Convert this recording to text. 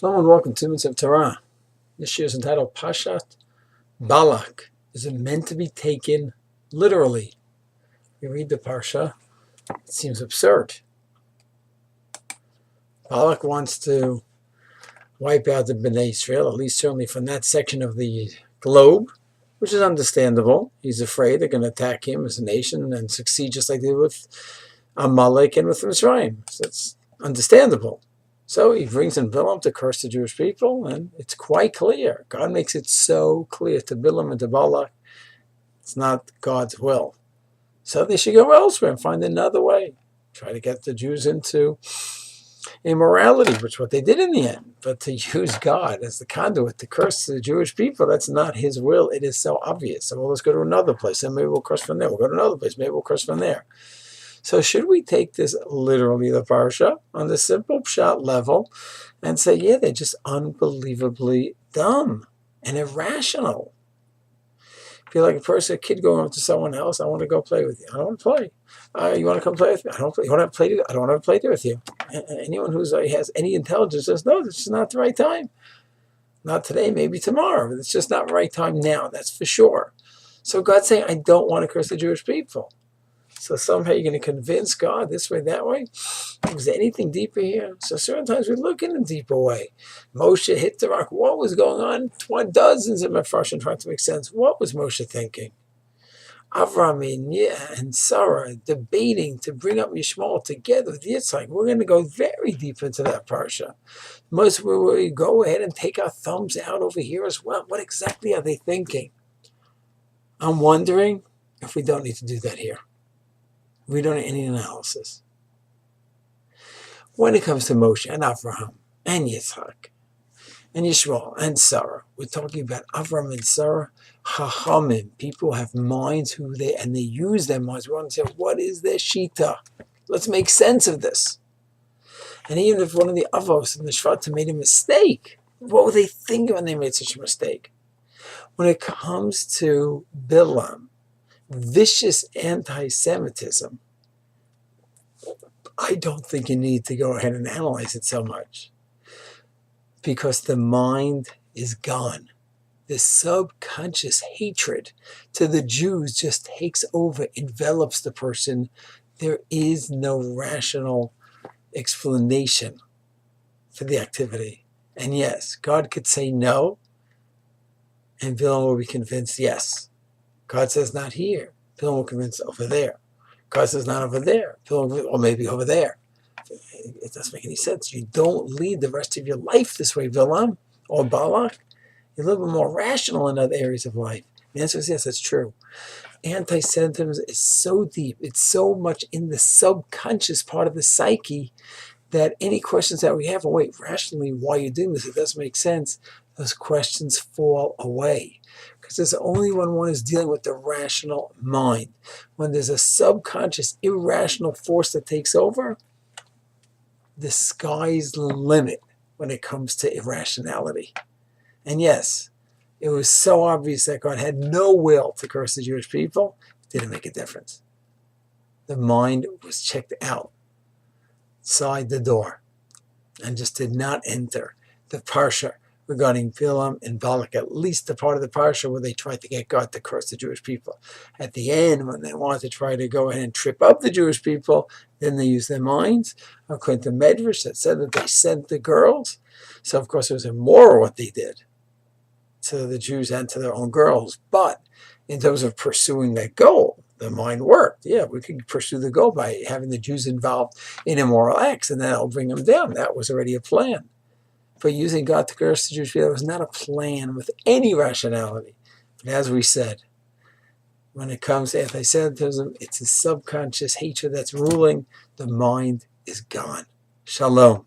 Hello and welcome to Mitzvah Torah. This year is entitled Parsha Balak. Is it meant to be taken literally? You read the Parsha, it seems absurd. Balak wants to wipe out the Bnei Israel, at least certainly from that section of the globe, which is understandable. He's afraid they're going to attack him as a nation and succeed just like they did with Amalek and with Mitzrayim. So it's understandable. So he brings in Bilam to curse the Jewish people, and it's quite clear. God makes it so clear to Bilam and to Balak, it's not God's will. So they should go elsewhere and find another way. Try to get the Jews into immorality, which is what they did in the end. But to use God as the conduit to curse the Jewish people, that's not his will. It is so obvious. So, well, let's go to another place, and maybe we'll curse from there. We'll go to another place, maybe we'll curse from there. So should we take this literally, the Parsha, on the simple pshat level, and say, yeah, they're just unbelievably dumb and irrational? Feel like a kid going up to someone else, I want to go play with you. I don't want to play. You want to come play with me? You want to play? I don't want to play there with you. Anyone who has any intelligence says, no, this is not the right time. Not today, maybe tomorrow. But it's just not the right time now, that's for sure. So God's saying, I don't want to curse the Jewish people. So somehow you're going to convince God this way, that way. Is there anything deeper here? So certain times we look in a deeper way. Moshe hit the rock. What was going on? Dozens of Mepharshim trying to make sense. What was Moshe thinking? Avram and Sarah debating to bring up Yishmael together with Yitzhak. We're going to go very deep into that parsha. Most we go ahead and take our thumbs out over here as well. What exactly are they thinking? I'm wondering if we don't need to do that here. We don't need any analysis. When it comes to Moshe and Avraham and Yitzhak and Yishmael and Sarah, we're talking about Avraham and Sarah, Chachamim, people who have minds and they use their minds. We want to say, what is their shita? Let's make sense of this. And even if one of the Avos and the Shvatim made a mistake, what were they thinking when they made such a mistake? When it comes to Bilam, vicious anti-Semitism, I don't think you need to go ahead and analyze it so much, because the mind is gone. The subconscious hatred to the Jews just takes over, envelops the person. There is no rational explanation for the activity. And yes, God could say no, and Bilam will be convinced yes. God says not here. Bilam will convince over there. God says not over there. Or maybe over there. It doesn't make any sense. You don't lead the rest of your life this way, Bilam or Balak. You're a little bit more rational in other areas of life. The answer is yes, that's true. Anti-Semitism is so deep. It's so much in the subconscious part of the psyche that any questions that we have, wait, rationally, why you're doing this, it doesn't make sense, those questions fall away. Because there's only when one is dealing with the rational mind. When there's a subconscious, irrational force that takes over, the sky's the limit when it comes to irrationality. And yes, it was so obvious that God had no will to curse the Jewish people, it didn't make a difference. The mind was checked outside the door and just did not enter the Parsha regarding Bilam and Balak, at least the part of the Parsha where they tried to get God to curse the Jewish people. At the end, when they wanted to try to go ahead and trip up the Jewish people, then they used their minds. According to Medrash, that said that they sent the girls. So, of course, it was immoral what they did to the Jews and to their own girls. But in terms of pursuing that goal, the mind worked. Yeah, we could pursue the goal by having the Jews involved in immoral acts, and then that'll bring them down. That was already a plan. But using God to curse the Jewish people was not a plan with any rationality. But as we said, when it comes to anti-Semitism, it's a subconscious hatred that's ruling. The mind is gone. Shalom.